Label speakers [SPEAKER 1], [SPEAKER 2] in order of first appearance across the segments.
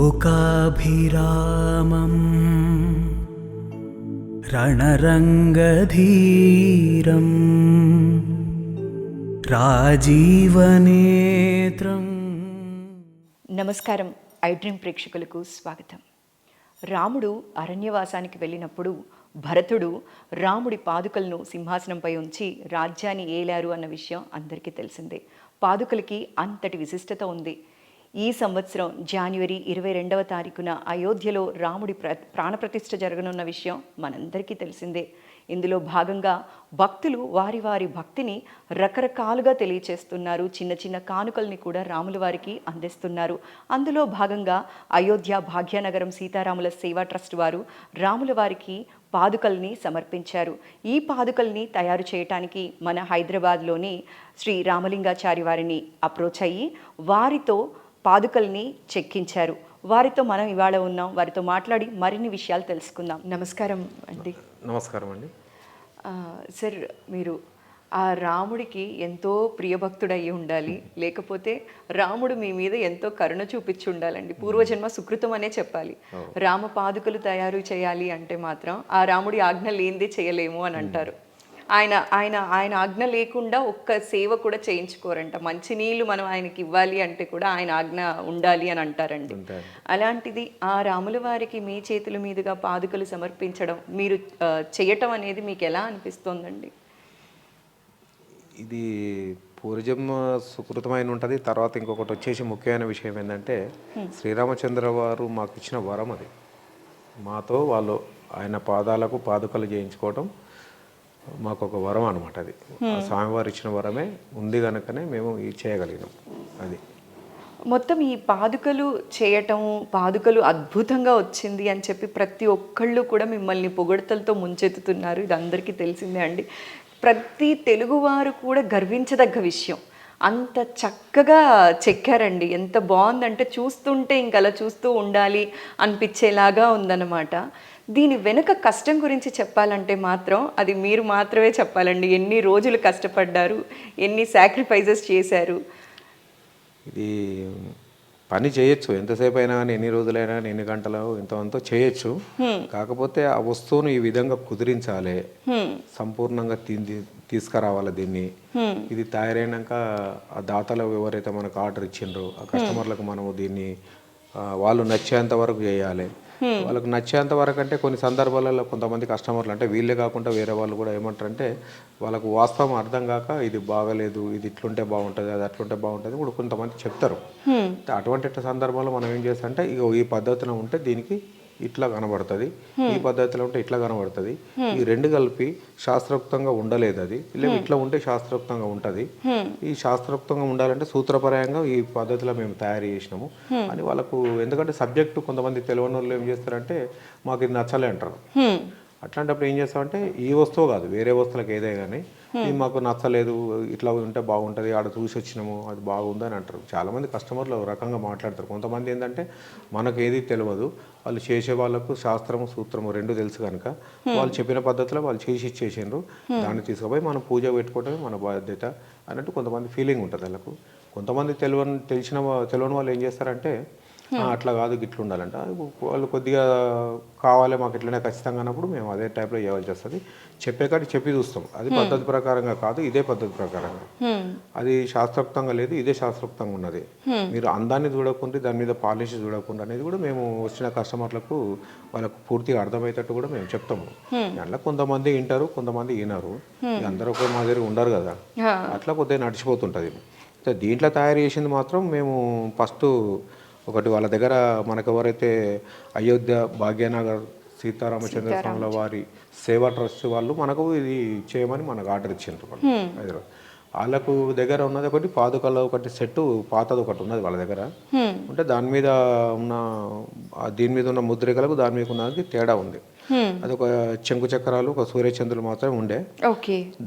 [SPEAKER 1] लोकाभिरामं रणरङ्गधीरं రాజీవనేత్రం.
[SPEAKER 2] నమస్కారం. I dream ప్రేక్షకులకు స్వాగతం. రాముడు అరణ్యవాసానికి వెళ్ళినప్పుడు భరతుడు రాముడి పాదుకలను సింహాసనంపై ఉంచి రాజ్యాన్ని ఏలారు అన్న విషయం అందరికీ తెలిసిందే. పాదుకలకి అంతటి విశిష్టత ఉంది. ఈ సంవత్సరం జనవరి 22వ తారీఖున అయోధ్యలో రాముడి ప్రాణప్రతిష్ఠ జరగనున్న విషయం మనందరికీ తెలిసిందే. ఇందులో భాగంగా భక్తులు వారి వారి భక్తిని రకరకాలుగా తెలియచేస్తున్నారు. చిన్న చిన్న కానుకల్ని కూడా రాముల వారికి అందిస్తున్నారు. అందులో భాగంగా అయోధ్య భాగ్యనగరం సీతారాముల సేవా ట్రస్ట్ వారు రాముల వారికి పాదుకల్ని సమర్పించారు. ఈ పాదుకల్ని తయారు చేయటానికి మన హైదరాబాద్లోని శ్రీ రామలింగాచారి వారిని అప్రోచ్ అయ్యి వారితో పాదుకల్ని చెక్కించారు. వారితో మనం ఇవాళ ఉన్నాం. వారితో మాట్లాడి మరిన్ని విషయాలు తెలుసుకుందాం. నమస్కారం అండి.
[SPEAKER 3] నమస్కారం అండి.
[SPEAKER 2] సార్, మీరు ఆ రాముడికి ఎంతో ప్రియభక్తుడయ్యి ఉండాలి, లేకపోతే రాముడు మీ మీద ఎంతో కరుణ చూపించి ఉండాలండి. పూర్వజన్మ సుకృతం అనే చెప్పాలి. రామ పాదుకలు తయారు చేయాలి అంటే మాత్రం ఆ రాముడి ఆజ్ఞ లేనిదే చేయలేము అని అంటారు. ఆయన ఆయన ఆయన ఆజ్ఞ లేకుండా ఒక్క సేవ కూడా చేయించుకోరంట. మంచినీళ్ళు మనం ఆయనకి ఇవ్వాలి అంటే కూడా ఆయన ఆజ్ఞ ఉండాలి అని అంటారండి. అలాంటిది ఆ రాముల వారికి మీ చేతుల మీదుగా పాదుకలు సమర్పించడం, మీరు చేయటం అనేది మీకు ఎలా అనిపిస్తోందండి?
[SPEAKER 3] ఇది పూర్వజన్మ సుకృతమైన ఉంటుంది. తర్వాత ఇంకొకటి వచ్చేసి ముఖ్యమైన విషయం ఏంటంటే శ్రీరామచంద్ర వారు మాకు ఇచ్చిన వరం అది. మాతో వాళ్ళు ఆయన పాదాలకు పాదుకలు చేయించుకోవడం మాకు ఒక వరం అనమాట. అది స్వామివారు ఇచ్చిన వరమే ఉంది కనుకనే మేము ఇది చేయగలిగినాం. అది
[SPEAKER 2] మొత్తం ఈ పాదుకలు చేయటం, పాదుకలు అద్భుతంగా వచ్చింది అని చెప్పి ప్రతి ఒక్కళ్ళు కూడా మిమ్మల్ని పొగడ్తలతో ముంచెత్తుతున్నారు. ఇది అందరికీ తెలిసిందే అండి. ప్రతి తెలుగువారు కూడా గర్వించదగ్గ విషయం. అంత చక్కగా చెక్కారండి. ఎంత బాగుందంటే చూస్తుంటే ఇంక అలా చూస్తూ ఉండాలి అనిపించేలాగా ఉందన్నమాట. దీని వెనుక కష్టం గురించి చెప్పాలంటే మాత్రం అది మీరు మాత్రమే చెప్పాలండి. ఎన్ని రోజులు కష్టపడ్డారు, ఎన్ని సాక్రిఫైజెస్ చేశారు.
[SPEAKER 3] ఇది పని చేయొచ్చు, ఎంతసేపు అయినా కానీ, ఎన్ని రోజులైనా కానీ, ఎన్ని గంటలు ఎంతో చేయొచ్చు. కాకపోతే ఆ వస్తువును ఈ విధంగా కుదిరించాలి, సంపూర్ణంగా తీసుకురావాలి దీన్ని. ఇది తయారైనాక ఆ దాతలు ఎవరైతే మనకు ఆర్డర్ ఇచ్చిండ్రో ఆ కస్టమర్లకు మనము దీన్ని వాళ్ళు నచ్చేంత వరకు చేయాలి. వాళ్ళకు నచ్చేంత వరకు అంటే కొన్ని సందర్భాలలో కొంతమంది కస్టమర్లు అంటే వీళ్ళే కాకుండా వేరే వాళ్ళు కూడా ఏమంటారంటే వాళ్ళకు వాస్తవం అర్థం కాక ఇది బాగలేదు, ఇది ఇట్లుంటే బాగుంటుంది, అది అట్లుంటే బాగుంటుంది కూడా కొంతమంది చెప్తారు. అటువంటి సందర్భంలో మనం ఏం చేస్తామంటే ఇక ఈ పద్ధతిలో ఉంటే దీనికి ఇట్లా కనబడుతుంది, ఈ పద్ధతిలో ఉంటే ఇట్లా కనబడుతుంది, ఈ రెండు కలిపి శాస్త్రోక్తంగా ఉండలేదు, అది ఇలా ఇట్లా ఉంటే శాస్త్రోక్తంగా ఉంటుంది, ఈ శాస్త్రోక్తంగా ఉండాలంటే సూత్రపరంగా ఈ పద్ధతిలో మేము తయారు చేసినాము అని వాళ్ళకు. ఎందుకంటే సబ్జెక్టు కొంతమంది తెలియని వాళ్ళు ఏం చేస్తారంటే మాకు ఇది నచ్చలే అంటారు. అట్లాంటప్పుడు ఏం చేస్తామంటే ఈ వస్తువు కాదు వేరే వస్తువులకు ఏదైనా కానీ ఇది మాకు నచ్చలేదు, ఇట్లా ఉంటే బాగుంటుంది, ఆడ చూసి వచ్చినాము అది బాగుందని అంటారు. చాలామంది కస్టమర్లు రకంగా మాట్లాడతారు. కొంతమంది ఏంటంటే మనకు ఏది తెలియదు, వాళ్ళు చేసే వాళ్ళకు శాస్త్రము సూత్రము రెండు తెలుసు కనుక వాళ్ళు చెప్పిన పద్ధతిలో వాళ్ళు చేసి ఇచ్చేసిండ్రు, దాన్ని తీసుకుపోయి మనం పూజ పెట్టుకోవడమే మన బాధ్యత అన్నట్టు కొంతమంది ఫీలింగ్ ఉంటుంది వాళ్ళకు. కొంతమంది తెలియని వాళ్ళు ఏం చేస్తారంటే అట్లా కాదు గిట్లు ఉండాలంట. వాళ్ళు కొద్దిగా కావాలి మాకు ఇట్లనే ఖచ్చితంగా అన్నప్పుడు మేము అదే టైప్లో చేయాల్సి వస్తుంది. చెప్పే కాడికి చెప్పి చూస్తాం. అది పద్ధతి ప్రకారంగా కాదు, ఇదే పద్ధతి ప్రకారంగా, అది శాస్త్రోక్తంగా లేదు, ఇదే శాస్త్రోక్తంగా ఉన్నది. మీరు అందాన్ని చూడకుండా దాని మీద పాలిష్ చూడకుండా అనేది కూడా మేము వచ్చిన కస్టమర్లకు వాళ్ళకు పూర్తిగా అర్థమయ్యేటట్టు కూడా మేము చెప్తాము. దాంట్లో కొంతమంది వింటారు, కొంతమంది వినరు. అందరూ ఒక మాదిరి ఉండరు కదా, అట్లా కొద్దిగా నడిచిపోతుంటుంది. దీంట్లో తయారు చేసింది మాత్రం మేము ఫస్ట్ ఒకటి వాళ్ళ దగ్గర మనకు ఎవరైతే అయోధ్య భాగ్యనగర్ సీతారామచంద్ర స్వాముల వారి సేవా ట్రస్ట్ వాళ్ళు మనకు ఇది చేయమని మనకు ఆర్డర్ ఇచ్చిండ్రు. హైదరాబాద్ వాళ్ళకు దగ్గర ఉన్నది ఒకటి పాదుకల ఒకటి సెట్ పాతది ఒకటి ఉన్నది వాళ్ళ దగ్గర ఉంటే దాని మీద ఉన్న దీని మీద ఉన్న ముద్రికలకు దాని మీద ఉన్నది తేడా ఉంది. అది ఒక చెంకు చక్రాలు ఒక సూర్యచంద్రులు మాత్రమే ఉండే.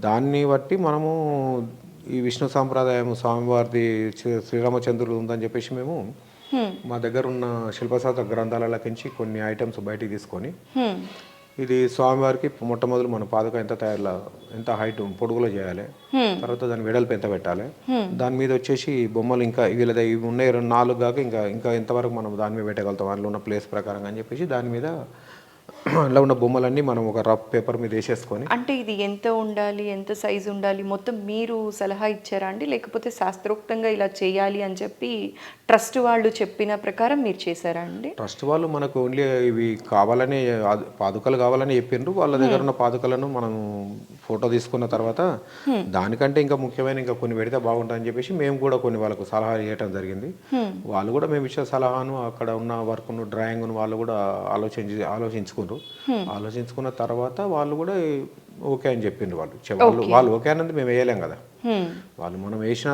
[SPEAKER 3] దాన్ని బట్టి మనము ఈ విష్ణు సాంప్రదాయం స్వామివారిది శ్రీరామచంద్రుడు ఉందని చెప్పేసి మేము మా దగ్గర ఉన్న శిల్పశాస్త్ర గ్రంథాలకించి కొన్ని ఐటమ్స్ బయటికి తీసుకొని ఇది స్వామివారికి మొట్టమొదలు మన పాదుక ఎంత హైట్ పొడుగులో చేయాలి, తర్వాత దాని వెడల్పు ఎంత పెట్టాలి, దాని మీద వచ్చేసి బొమ్మలు ఇంకా వీళ్ళది ఇవి ఉన్నాయి 4 కాక ఇంకా ఇంకా ఎంతవరకు మనం దాని మీద పెట్టగలుగుతాం అందులో ఉన్న ప్లేస్ ప్రకారంగా అని చెప్పేసి దాని మీద ఇలా ఉన్న బొమ్మలన్నీ మనం ఒక రఫ్ పేపర్ మీద వేసేసుకొని.
[SPEAKER 2] అంటే ఇది ఎంత ఉండాలి, ఎంత సైజు ఉండాలి, మొత్తం మీరు సలహా ఇచ్చారా అండి, లేకపోతే శాస్త్రోక్తంగా ఇలా చేయాలి అని చెప్పి ట్రస్ట్ వాళ్ళు చెప్పిన ప్రకారం మీరు చేశారా అండి?
[SPEAKER 3] ట్రస్ట్ వాళ్ళు మనకు ఓన్లీ ఇవి కావాలని పాదుకలు కావాలని చెప్పిండ్రు. వాళ్ళ దగ్గర ఉన్న పాదుకలను మనం ఫోటో తీసుకున్న తర్వాత దానికంటే ఇంకా ముఖ్యమైన ఇంకా కొన్ని పెడితే బాగుంటుందని చెప్పేసి మేము కూడా కొన్ని వాళ్ళకు సలహా చేయడం జరిగింది. వాళ్ళు కూడా మేము ఇచ్చే సలహాను అక్కడ ఉన్న వర్క్ను డ్రాయింగ్ను వాళ్ళు కూడా ఆలోచించుకున్న తర్వాత వాళ్ళు కూడా ఓకే అని చెప్పిండ్రు. వాళ్ళు ఓకే అన్నది మేము వేయలేం కదా. వాళ్ళు మనం వేసిన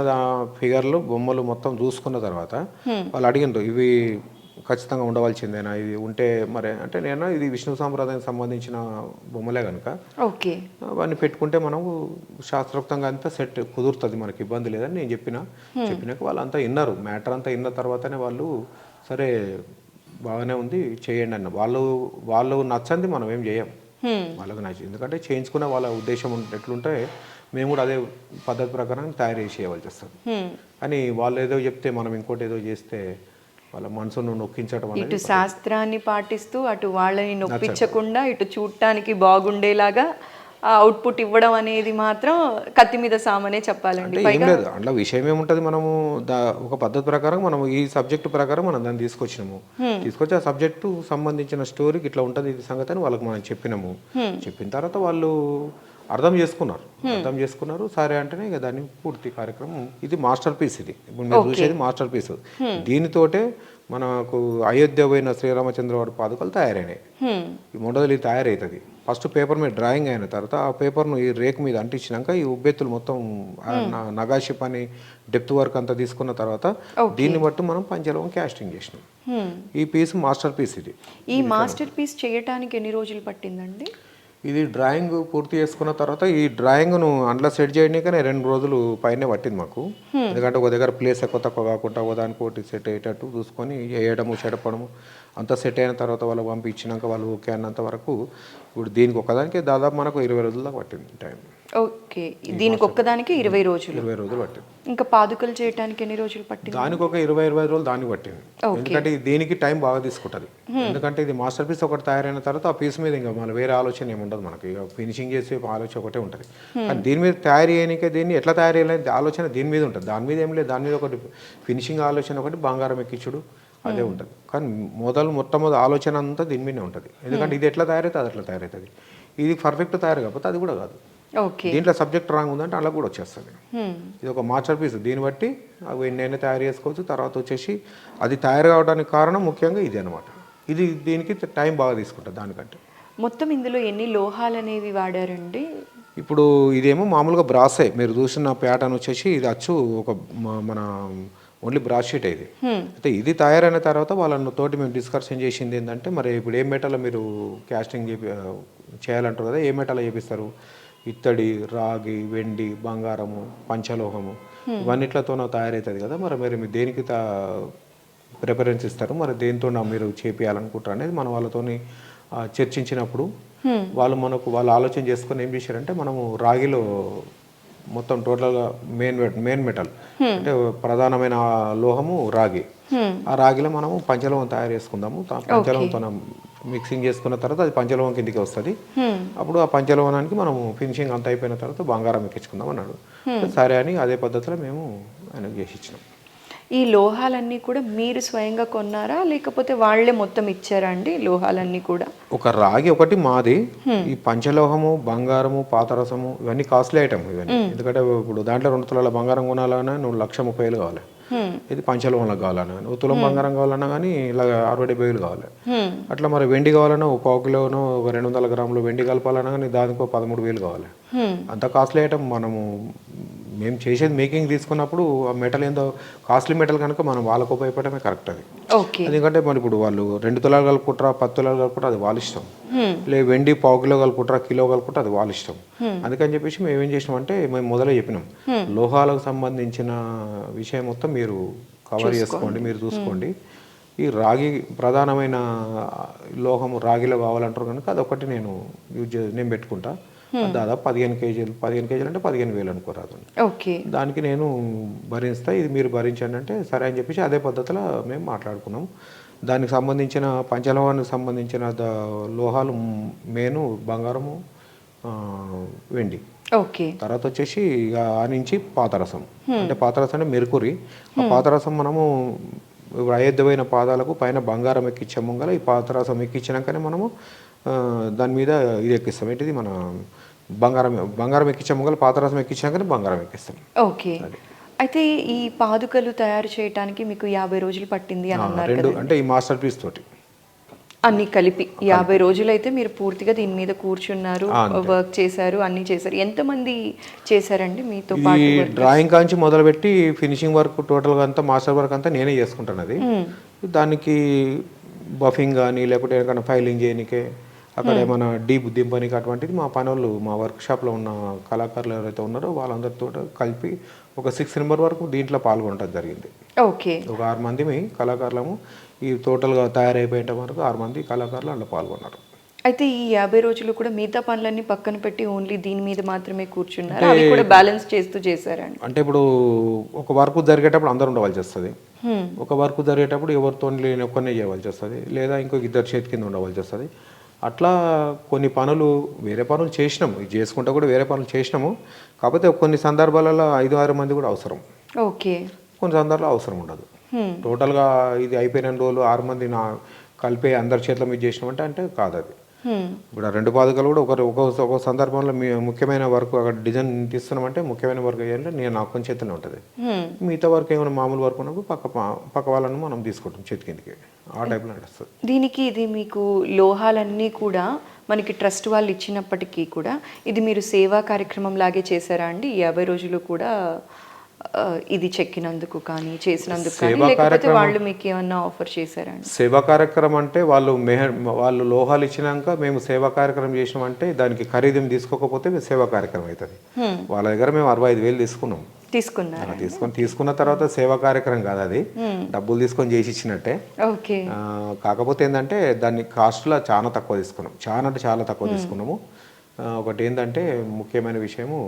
[SPEAKER 3] ఫిగర్లు బొమ్మలు మొత్తం చూసుకున్న తర్వాత వాళ్ళు అడిగిండ్రు ఇవి ఖచ్చితంగా ఉండవలసిందేనా, ఇది ఉంటే మరి అంటే నేను ఇది విష్ణు సాంప్రదాయానికి సంబంధించిన బొమ్మలే కనుక అవన్నీ పెట్టుకుంటే మనం శాస్త్రోక్తంగా అంతా సెట్ కుదురుతుంది, మనకి ఇబ్బంది లేదని నేను చెప్పినాక వాళ్ళంతా విన్నారు. మ్యాటర్ అంతా విన్న తర్వాతనే వాళ్ళు సరే బాగానే ఉంది చేయండి అన్న. వాళ్ళు నచ్చంది మనం ఏం చేయం, వాళ్ళకి నచ్చింది. ఎందుకంటే చేయించుకున్న వాళ్ళ ఉద్దేశం ఎట్లుంటే మేము కూడా అదే పద్ధతి ప్రకారం తయారు చేసి ఇవ్వాల్సి వస్తుంది. అని వాళ్ళు ఏదో చెప్తే మనం ఇంకోటి ఏదో చేస్తే వాళ్ళ మనసును నొక్కించడం అనేది,
[SPEAKER 2] ఇటు శాస్త్రాన్ని పాటిస్తూ అటు వాళ్ళని నొప్పించకుండా ఇటు చూడటానికి బాగుండేలాగా అవుట్పుట్ ఇవ్వడం అనేది మాత్రం కత్తి మీద సామనే చెప్పాలండి.
[SPEAKER 3] ఏం లేదు అందులో విషయం ఏముంటుంది, మనము ఒక పద్ధతి ప్రకారం మనం ఈ సబ్జెక్టు ప్రకారం మనం దాన్ని తీసుకొచ్చి ఆ సబ్జెక్టు సంబంధించిన స్టోరీకి ఇట్లా ఉంటుంది ఇది సంగతి అని వాళ్ళకి మనం చెప్పిన తర్వాత వాళ్ళు అర్థం చేసుకున్నారు. సరే అంటేనే ఇక దాన్ని పూర్తి కార్యక్రమం ఇది మాస్టర్ పీస్. ఇది ఇప్పుడు మీరు చూసేది మాస్టర్ పీస్. దీనితోటే మనకు అయోధ్య పోయిన శ్రీరామచంద్ర వారి పాదుకలు తయారైనాయి. ఈ మొదలు తయారవుతుంది. ఫస్ట్ పేపర్ మీద డ్రాయింగ్ అయిన తర్వాత ఆ పేపర్ను ఈ రేక్ మీద అంటించినాక ఈ ఉబ్బెత్తులు మొత్తం నగాషి పని డెప్త్ వర్క్ అంతా తీసుకున్న తర్వాత దీన్ని బట్టి మనం పంచలోహం క్యాస్టింగ్ చేసినాం. ఈ పీస్ మాస్టర్ పీస్. ఇది
[SPEAKER 2] ఈ మాస్టర్ పీస్ చేయడానికి ఎన్ని రోజులు పట్టిందండి?
[SPEAKER 3] ఇది డ్రాయింగ్ పూర్తి చేసుకున్న తర్వాత ఈ డ్రాయింగ్ను అందులో సెట్ చేయడానికనే 2 రోజులు పైనే పట్టింది మాకు. ఎందుకంటే ఒక దగ్గర ప్లేస్ ఎక్కువ తక్కువ కాకుండా ఒకదానికి ఒకటి సెట్ అయ్యేటట్టు చూసుకొని వేయడము చెడపడము అంతా సెట్ అయిన తర్వాత వాళ్ళకి పంపించినాక వాళ్ళు ఓకే అన్నంత వరకు ఇప్పుడు దీనికి ఒక్కదానికి దాదాపు మనకు 20 రోజుల దాకా పట్టింది టైం.
[SPEAKER 2] ఓకే, దీనికి ఒక్కదానికి 20 రోజులు
[SPEAKER 3] పట్టింది.
[SPEAKER 2] ఇంకా పాదుకలు చేయడానికి ఎన్ని రోజులు పట్టింది?
[SPEAKER 3] దానికి ఒక 20 రోజులు దానికి పట్టింది. ఎందుకంటే దీనికి టైం బాగా తీసుకుంటుంది. ఎందుకంటే ఇది మాస్టర్ పీస్ ఒకటి తయారైన తర్వాత ఆ పీస్ మీద ఇంకా మన వేరే ఆలోచన ఏముండదు, మనకి ఇక ఫినిషింగ్ చేసే ఆలోచన ఒకటే ఉంటుంది. కానీ దీని మీద తయారు చేయడానికే దీన్ని ఎట్లా తయారు చేయాలని ఆలోచన దీని మీద ఉంటుంది. దాని మీద ఏం లేదు, దాని మీద ఒకటి ఫినిషింగ్ ఆలోచన ఒకటి బంగారం ఎక్కించుడు అదే ఉంటుంది. కానీ మొట్టమొదటి ఆలోచన అంతా దీని మీదనే ఉంటుంది. ఎందుకంటే ఇది ఎట్లా తయారైతే అది అట్లా తయారవుతుంది. ఇది పర్ఫెక్ట్ తయారు కాకపోతే అది కూడా కాదు. దీంట్లో సబ్జెక్ట్ రాంగ్ ఉందంటే అలా కూడా వచ్చేస్తుంది. ఇది ఒక మాస్టర్ పీస్. దీన్ని బట్టి అవి ఎన్నైనా తయారు చేసుకోవచ్చు. తర్వాత వచ్చేసి అది తయారు కావడానికి కారణం ముఖ్యంగా ఇది అనమాట. ఇది దీనికి టైం బాగా తీసుకుంటుంది దానికంటే.
[SPEAKER 2] మొత్తం ఇందులో ఎన్ని లోహాలు అనేవి వాడారండి?
[SPEAKER 3] ఇప్పుడు ఇదేమో మామూలుగా బ్రాసే. మీరు చూసిన ప్యాటర్న్ వచ్చేసి ఇది అచ్చు ఒక మన ఓన్లీ బ్రాస్ షీట్ ఇది. అయితే ఇది తయారైన తర్వాత వాళ్ళతోటి మేము డిస్కషన్ చేసింది ఏంటంటే మరి ఇప్పుడు ఏ మెటల్ మీరు క్యాస్టింగ్ చేయాలంటారు కదా, ఏ మెటల్ చేపిస్తారు? ఇత్తడి, రాగి, వెండి, బంగారము, పంచలోహము ఇవన్నిట్లతోనో తయారవుతుంది కదా. మరి మీరు దేనికి ప్రిఫరెన్స్ ఇస్తారు, మరి దేంతో మీరు చేపియాలనుకుంటారు అనేది మనం వాళ్ళతోని చర్చించినప్పుడు వాళ్ళు ఆలోచన చేసుకొని ఏం చేశారంటే మనము రాగిలో మొత్తం టోటల్గా మెయిన్ మెటల్ అంటే ప్రధానమైన లోహము రాగి. ఆ రాగిలో మనము పంచలోహం తయారు చేసుకుందాము. పంచలోహంతో మిక్సింగ్ చేసుకున్న తర్వాత అది పంచలోహం కిందికి వస్తుంది. అప్పుడు ఆ పంచలోహానికి మనము ఫినిషింగ్ అంతా అయిపోయిన తర్వాత బంగారం ఎక్కించుకుందాం అన్నాడు. సరే అని అదే పద్ధతిలో మేము ఆయనకు చేసి ఇచ్చినాం.
[SPEAKER 2] ఈ లోహాలన్నీ కూడా మీరు స్వయంగా కొన్నారా లేకపోతే వాళ్ళే మొత్తం ఇచ్చారా అండి? లోహాలన్నీ కూడా
[SPEAKER 3] ఒక రాగి ఒకటి మాది. ఈ పంచలోహము, బంగారము, పాతరసము ఇవన్నీ కాస్ట్లీ ఐటమ్ ఇవన్నీ. ఎందుకంటే ఇప్పుడు దాంట్లో 2 తులాల బంగారం కొనాలన్నా 1,30,000 కావాలి. ఇది పంచలోహంలో కావాలన్నా కానీ 1 తులం బంగారం కావాలన్నా కానీ ఇలా 60,000 కావాలి. అట్లా మరి వెండి కావాలన్నా 1 కిలోనో 200 గ్రాములు వెండి కలపాలన్నా కానీ దానికో 13,000 కావాలి. అంత కాస్ట్లీ ఐటమ్ మనము మేము చేసేది మేకింగ్ తీసుకున్నప్పుడు ఆ మెటల్ ఏందో కాస్ట్లీ మెటల్ కనుక మనం వాళ్ళకు ఉపయోగపడమే కరెక్ట్. అది ఎందుకంటే మరి ఇప్పుడు వాళ్ళు 2 తులాలు కలుపుకుంటారా 10 తులాలు కలుపుకుంటారా అది వాళ్ళ ఇష్టం. వెండి 1/4 కిలో కలుపుకుంటారా కిలో కలుపుకుంటారా అది వాళ్ళ ఇష్టం. అందుకని చెప్పేసి మేము ఏం చేసినాం అంటే మేము మొదలే చెప్పినాం లోహాలకు సంబంధించిన విషయం మొత్తం మీరు కవర్ చేసుకోండి, మీరు చూసుకోండి. ఈ రాగి ప్రధానమైన లోహము రాగిలో కావాలంటారు కనుక అదొకటి నేను పెట్టుకుంటా. దాదాపు 15 కేజీలు అంటే 15,000 అనుకోరాదు.
[SPEAKER 2] ఓకే.
[SPEAKER 3] దానికి నేను భరిస్తా, ఇది మీరు భరించండి అంటే సరే అని చెప్పేసి అదే పద్ధతిలో మేము మాట్లాడుకున్నాం. దానికి సంబంధించిన పంచలోహానికి సంబంధించిన లోహాలు మెయిన్ బంగారము, వెండి.
[SPEAKER 2] ఓకే.
[SPEAKER 3] తర్వాత వచ్చేసి ఇక ఆ నుంచి పాదరసం, అంటే పాదరసం అంటే మెర్కురీ. ఆ పాదరసం మనము ఇప్పుడు అయోధ్యమైన పాదాలకు పైన బంగారం ఎక్కించే ముంగల ఈ పాదరసం ఎక్కించినాకనే మనము దాని మీద ఇది ఎక్కిస్తాం. ఏంటిది మన బంగారం ఎక్కించే ముంగల పాదరసం ఎక్కించినాకనే బంగారం ఎక్కిస్తాం.
[SPEAKER 2] ఓకే. అయితే ఈ పాదుకలు తయారు చేయడానికి మీకు 50 రోజులు పట్టింది అని అన్నారు కదా.
[SPEAKER 3] అంటే ఈ మాస్టర్ పీస్ తోటి
[SPEAKER 2] అన్ని కలిపి 50 రోజులు అయితే మీరు పూర్తిగా దీని మీద కూర్చున్నారు, వర్క్ చేశారు, అన్ని చేశారు. ఎంతమంది చేశారండి మీతో పాటు?
[SPEAKER 3] డ్రాయింగ్ కాంచి మొదలుపెట్టి ఫినిషింగ్ వర్క్ టోటల్గా అంతా మాస్టర్ వర్క్ అంతా నేనే చేసుకుంటాను. అది దానికి బఫింగ్ కానీ లేకపోతే ఏమైనా ఫైలింగ్ చేయనికే, అక్కడ ఏమైనా డీప్ దింపనికి అటువంటిది మా పనులు మా వర్క్షాప్లో ఉన్న కళాకారులు ఎవరైతే ఉన్నారో వాళ్ళందరితో కలిపి ఒక 6 నెంబర్ వరకు దీంట్లో పాల్గొనడం జరిగింది.
[SPEAKER 2] ఓకే.
[SPEAKER 3] ఒక 6 మంది కళాకారులము ఈ టోటల్గా తయారైపోయేట వరకు 6 మంది కళాకారులు అందులో పాల్గొన్నారు.
[SPEAKER 2] అయితే ఈ 50 రోజులు కూడా మిగతా పనులన్నీ పక్కన పెట్టి ఓన్లీ దీని మీద మాత్రమే కూర్చున్నారు, అవి కూడా బ్యాలెన్స్ చేస్తూ చేశారండి?
[SPEAKER 3] అంటే ఇప్పుడు ఒక వర్క్ జరిగేటప్పుడు అందరూ ఉండవలసి వస్తుంది, ఒక వర్క్ జరిగేటప్పుడు ఎవరితో ఒక్కనే చేయవలసి వస్తుంది, లేదా ఇంకొక 2 చేతి కింద ఉండవలసి వస్తుంది. అట్లా కొన్ని పనులు వేరే పనులు చేసినాము, ఇది చేసుకుంటా కూడా వేరే పనులు చేసినాము. కాకపోతే కొన్ని సందర్భాలలో 5-6 మంది కూడా అవసరం.
[SPEAKER 2] ఓకే. కొన్ని
[SPEAKER 3] సందర్భాల్లో అవసరం ఉండదు. టోటల్గా ఇది అయిపోయిన రోజులు 6 మంది కలిపే అందరి చేతిలో మీద చేసినామంటే అంటే కాదు అది. ఇప్పుడు ఆ 2 పాదుకలు కూడా ఒక సందర్భంలో ముఖ్యమైన వర్క్ అక్కడ డిజైన్ తీస్తున్నామంటే ముఖ్యమైన వర్క్ అయ్యాలంటే నేను నా కొంచెం చేతిలో ఉంటుంది. మిగతా వర్క్ ఏమైనా మామూలు వర్క్ ఉన్నప్పుడు పక్క వాళ్ళను మనం తీసుకుంటాం చేతి కిందకి, ఆ టైప్లో నడుస్తుంది.
[SPEAKER 2] దీనికి ఇది మీకు లోహాలన్నీ కూడా మనకి ట్రస్ట్ వాళ్ళు ఇచ్చినప్పటికీ కూడా ఇది మీరు సేవా కార్యక్రమం లాగే చేశారా అండి? 50 రోజులు కూడా ఇది చెక్కినందుకు కానీ చేసినందుకు కానీ, లేకపోతే వాళ్ళు మీకు ఏమన్నా ఆఫర్ చేశారా?
[SPEAKER 3] సేవా కార్యక్రమం అంటే వాళ్ళు లోహాలు ఇచ్చినాక మేము సేవా కార్యక్రమం చేసినామంటే దానికి ఖరీదు తీసుకోకపోతే సేవా కార్యక్రమం అవుతుంది. వాళ్ళ దగ్గర మేము 65,000 తీసుకున్న తర్వాత సేవా కార్యక్రమం కాదు అది, డబ్బులు తీసుకొని చేసి ఇచ్చినట్టే.
[SPEAKER 2] ఓకే.
[SPEAKER 3] కాకపోతే ఏంటంటే దాన్ని కాస్ట్లో చాలా తక్కువ తీసుకున్నాం, చాలా తక్కువ తీసుకున్నాము. ఒకటి ఏంటంటే ముఖ్యమైన విషయము,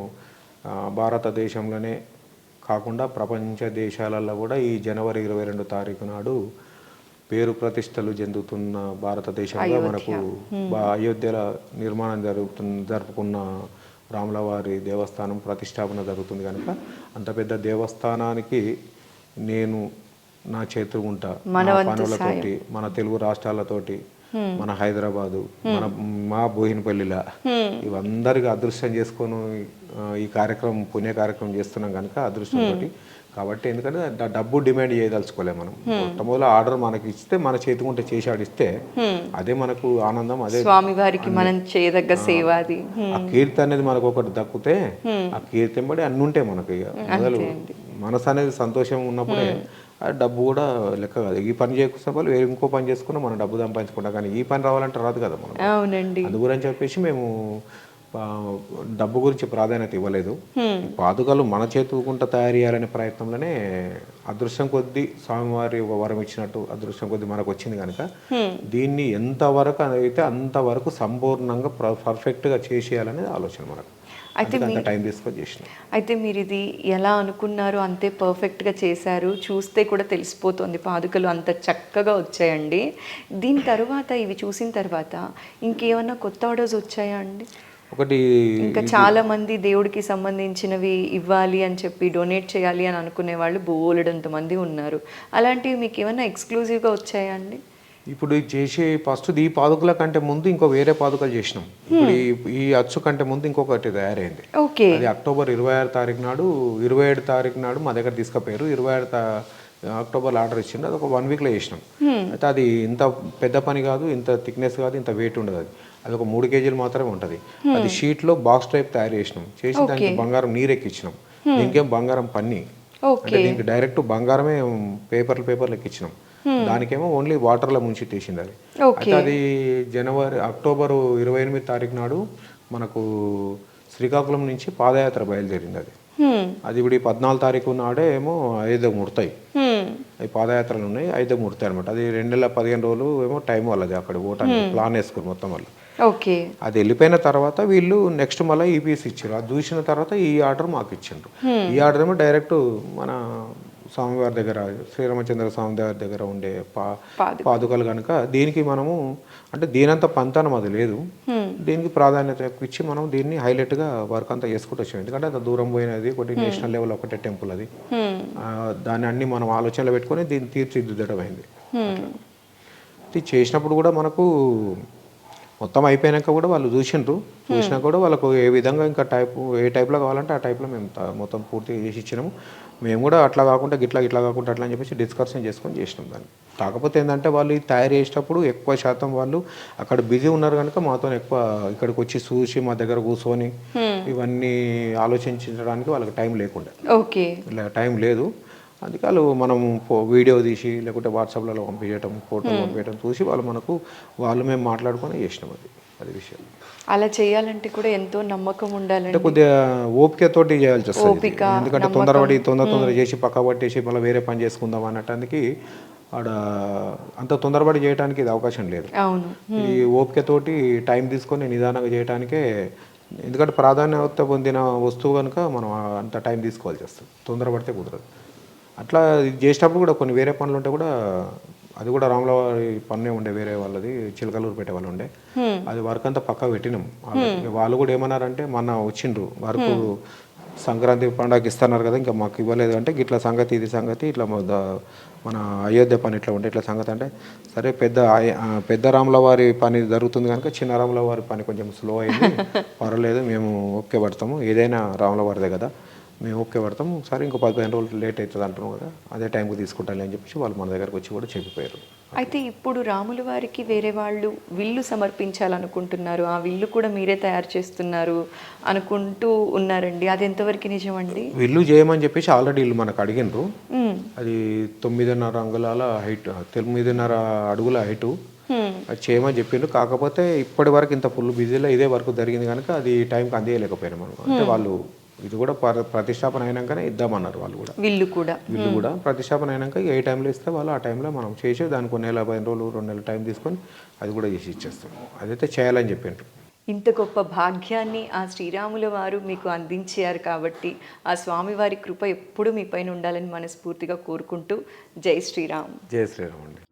[SPEAKER 3] భారతదేశంలోనే కాకుండా ప్రపంచ దేశాలలో కూడా ఈ జనవరి 22 తారీఖు నాడు పేరు ప్రతిష్టలు చెందుతున్న భారతదేశంలో మనకు అయోధ్యల నిర్మాణం జరుపుకున్న రాములవారి దేవస్థానం ప్రతిష్టాపన జరుగుతుంది కనుక అంత పెద్ద దేవస్థానానికి నేను నా చేతులు ఉంటా, మన పనులతోటి, మన తెలుగు రాష్ట్రాలతోటి, మన హైదరాబాదు, మా బోయినపల్లిలా ఇవందరికీ అదృష్టం చేసుకొని ఈ కార్యక్రమం పుణ్య కార్యక్రమం చేస్తున్నాం కనుక అదృష్టంతో. కాబట్టి ఎందుకంటే డబ్బు డిమాండ్ చేయదలుచుకోలేము మనం. మొట్టమొదటి ఆర్డర్ మనకి ఇస్తే మన చేతికుంటే చేసి ఆడిస్తే అదే మనకు ఆనందం, అదే
[SPEAKER 2] స్వామివారికి మనం చేయదగ్గ సేవ. అది
[SPEAKER 3] ఆ కీర్తి అనేది మనకు ఒకటి దక్కితే ఆ కీర్తి బట్టి అన్ని ఉంటాయి మనకి. మొదలు మనసు అనేది సంతోషం ఉన్నప్పుడే డబ్బు కూడా లెక్క కాదు. ఈ పని చేసుకున్న వాళ్ళు వేరే ఇంకో పని చేసుకున్నా మనం డబ్బు సంపాదించుకుంటాం, కానీ ఈ పని రావాలంటే రాదు కదా మనం.
[SPEAKER 2] అవునండి.
[SPEAKER 3] అందు గురించి చెప్పేసి మేము డబ్బు గురించి ప్రాధాన్యత ఇవ్వలేదు. పాదుకలు మన చేతుకుంట తయారు చేయాలనే ప్రయత్నంలోనే అదృష్టం కొద్దీ స్వామివారి వరం ఇచ్చినట్టు అదృష్టం కొద్దీ మనకు వచ్చింది కనుక దీన్ని ఎంతవరకు అయితే అంతవరకు సంపూర్ణంగా పర్ఫెక్ట్గా చేసేయాలనేది ఆలోచన మనకు.
[SPEAKER 2] అయితే మీరు ఇది ఎలా అనుకున్నారో అంతే పర్ఫెక్ట్గా చేశారు, చూస్తే కూడా తెలిసిపోతుంది పాదుకలు అంత చక్కగా వచ్చాయండి. దీని తర్వాత ఇవి చూసిన తర్వాత ఇంకేమన్నా కొత్త ఆర్డర్స్ వచ్చాయా అండి?
[SPEAKER 3] ఒకటి
[SPEAKER 2] ఇంకా చాలా మంది దేవుడికి సంబంధించినవి ఇవ్వాలి అని చెప్పి డొనేట్ చేయాలి అని అనుకునే వాళ్ళు బోలెడంత మంది ఉన్నారు. అలాంటివి మీకు ఏమైనా ఎక్స్క్లూజివ్గా వచ్చాయా అండి?
[SPEAKER 3] ఇప్పుడు చేసే ఫస్ట్ ఈ పాదుకల కంటే ముందు ఇంకో వేరే పాదుకలు చేసినాం. ఇప్పుడు ఈ అచ్చు కంటే ముందు ఇంకొకటి తయారైంది. అది అక్టోబర్ 26 తారీఖు నాడు 27 తారీఖు నాడు మా దగ్గర తీసుకుపోయారు. 27 అక్టోబర్లో ఆర్డర్ ఇచ్చిండు. అది ఒక 1 వీక్లో చేసినాం. అయితే అది ఇంత పెద్ద పని కాదు, ఇంత థిక్నెస్ కాదు, ఇంత వెయిట్ ఉండదు. అది ఒక 3 కేజీలు మాత్రమే ఉంటుంది. అది షీట్లో బాక్స్ టైప్ తయారు చేసినాం, చేసి దానికి బంగారం నీరెక్కిచ్చినాం. దీనికేం బంగారం పన్ని, అంటే దీనికి డైరెక్ట్ బంగారమే పేపర్లు ఎక్కిచ్చినాం. దానికేమో ఓన్లీ వాటర్లో ముంచి తీసింది అది. అయితే అది అక్టోబర్ 28 తారీఖు నాడు మనకు శ్రీకాకుళం నుంచి పాదయాత్ర బయలుదేరింది. అది అది ఇప్పుడు ఈ 14 తారీఖు నాడే ఏమో 5 ముడతాయి. అవి పాదయాత్రలు ఉన్నాయి, 5 ముడతాయి అనమాట. అది 2 నెలల 15 రోజులు ఏమో టైం వాళ్ళది అక్కడ ఓటానికి ప్లాన్ వేసుకుని మొత్తం వాళ్ళు.
[SPEAKER 2] ఓకే.
[SPEAKER 3] అది వెళ్ళిపోయిన తర్వాత వీళ్ళు నెక్స్ట్ మళ్ళీ ఈపీఎస్ ఇచ్చారు. అది చూసిన తర్వాత ఈ ఆర్డర్ మాకు ఇచ్చిండ్రు. ఈ ఆర్డర్ ఏమో డైరెక్ట్ మన స్వామివారి దగ్గర, శ్రీరామచంద్ర స్వామి వారి దగ్గర ఉండే పాదుకలు కనుక దీనికి మనము అంటే దీనంత పంతనం అది లేదు, దీనికి ప్రాధాన్యత ఇచ్చి మనం దీన్ని హైలైట్గా వర్క్ అంతా చేసుకుంటూ వచ్చాం. ఎందుకంటే అంత దూరం పోయినది, ఒకటి నేషనల్ లెవెల్ ఒకటే టెంపుల్ అది. దాన్ని అన్ని మనం ఆలోచనలో పెట్టుకొని దీన్ని తీర్చిదిద్దడం అయింది. ఇది చేసినప్పుడు కూడా మనకు మొత్తం అయిపోయాక కూడా వాళ్ళు చూసినా కూడా వాళ్ళకు ఏ విధంగా ఇంకా ఏ టైప్లో కావాలంటే ఆ టైప్లో మేము మొత్తం పూర్తిగా చేసి ఇచ్చినాము. మేము కూడా అట్లా కాకుండా ఇట్లా కాకుండా అట్లా అని చెప్పేసి డిస్కషన్ చేసుకొని చేసినాం దాన్ని. కాకపోతే ఏంటంటే వాళ్ళు తయారు చేసేటప్పుడు ఎక్కువ శాతం వాళ్ళు అక్కడ బిజీ ఉన్నారు కనుక మాతో ఎక్కువ ఇక్కడికి వచ్చి చూసి మా దగ్గర కూర్చొని ఇవన్నీ ఆలోచించడానికి వాళ్ళకి టైం లేకుండా,
[SPEAKER 2] ఓకే,
[SPEAKER 3] టైం లేదు. అందుకే వాళ్ళు మనం వీడియో తీసి లేకుంటే వాట్సాప్లలో పంపించడం, ఫోటోలు పంపించడం చూసి వాళ్ళు మేము మాట్లాడుకొని చేసినాం. అది విషయం.
[SPEAKER 2] అలా చేయాలంటే కూడా ఎంతో నమ్మకం ఉండాలంటే
[SPEAKER 3] అంటే కొద్దిగా ఓపికతోటి చేయాల్సి వస్తుంది. ఎందుకంటే తొందర చేసి పక్క పట్టేసి మళ్ళీ వేరే పని చేసుకుందాం అన్నటానికి ఆడ అంత తొందరపడి చేయడానికి ఇది అవకాశం లేదు. ఈ ఓపికతోటి టైం తీసుకొని నిదానంగా చేయడానికే, ఎందుకంటే ప్రాధాన్యత పొందిన వస్తువు కనుక మనం అంత టైం తీసుకోవాల్సి వస్తుంది, తొందరపడితే కుదరదు. అట్లా చేసేటప్పుడు కూడా కొన్ని వేరే పనులు ఉంటే కూడా, అది కూడా రాముల వారి పన్నే ఉండే, వేరే వాళ్ళది చిలకలూరు పెట్టే వాళ్ళు ఉండే, అది వర్క్ అంతా పక్కా పెట్టినాం. వాళ్ళు కూడా ఏమన్నారంటే మొన్న వచ్చిండ్రు వర్క్ సంక్రాంతి పండుగకి ఇస్తున్నారు కదా ఇంకా మాకు ఇవ్వలేదు అంటే, ఇట్లా సంగతి ఇది సంగతి ఇట్లా మన అయోధ్య పని ఇట్లా ఉంటే ఇట్లా సంగతి అంటే, సరే పెద్ద రాముల వారి పని జరుగుతుంది కనుక చిన్న రాముల వారి పని కొంచెం స్లో అయింది, పర్వాలేదు మేము ఓకే పడతాము, ఏదైనా రాముల వారిదే కదా మేము ఓకే పడతాము, సరే ఇంకో 15 రోజులు లేట్ అవుతుంది అంటున్నాం కదా, అదే టైంకి తీసుకుంటాను అని చెప్పేసి వాళ్ళు మన దగ్గరకు వచ్చి కూడా చెప్పిపోయారు.
[SPEAKER 2] అయితే ఇప్పుడు రాముల వారికి వేరే వాళ్ళు విల్లు సమర్పించాలనుకుంటున్నారు, ఆ విల్లు కూడా మీరే తయారు చేస్తున్నారు అనుకుంటూ ఉన్నారండి, అది ఎంతవరకు నిజమండి?
[SPEAKER 3] విల్లు చేయమని చెప్పేసి ఆల్రెడీ వీళ్ళు మనకు అడిగినరు. అది 9.5 అంగుళాల హైట్, 9.5 అడుగుల హైటు, అది చేయమని చెప్పిండ్రు. కాకపోతే ఇప్పటి వరకు ఇంత ఫుల్ బిజీలో ఇదే వరకు జరిగింది కనుక అది టైంకి అందేయలేకపోయినాం మనం. అంటే వాళ్ళు ఇది కూడా ప్రతిష్టాపన అయినాకనే ఇద్దామన్నారు. వాళ్ళు కూడా విల్లు కూడా ప్రతిష్టాపన అయినాక ఏ టైంలో ఇస్తే వాళ్ళు ఆ టైంలో మనం చేసి దానికి 1 నెల 15 రోజులు 2 నెలలు టైం తీసుకొని అది కూడా చేసి ఇచ్చేస్తాం. అదైతే చేయాలని చెప్పిండ్రు.
[SPEAKER 2] ఇంత గొప్ప భాగ్యాన్ని ఆ శ్రీరాముల వారు మీకు అందించారు కాబట్టి ఆ స్వామివారి కృప ఎప్పుడు మీ పైన ఉండాలని మనస్ఫూర్తిగా కోరుకుంటూ జై శ్రీరామ్.
[SPEAKER 3] జై శ్రీరామ్ అండి.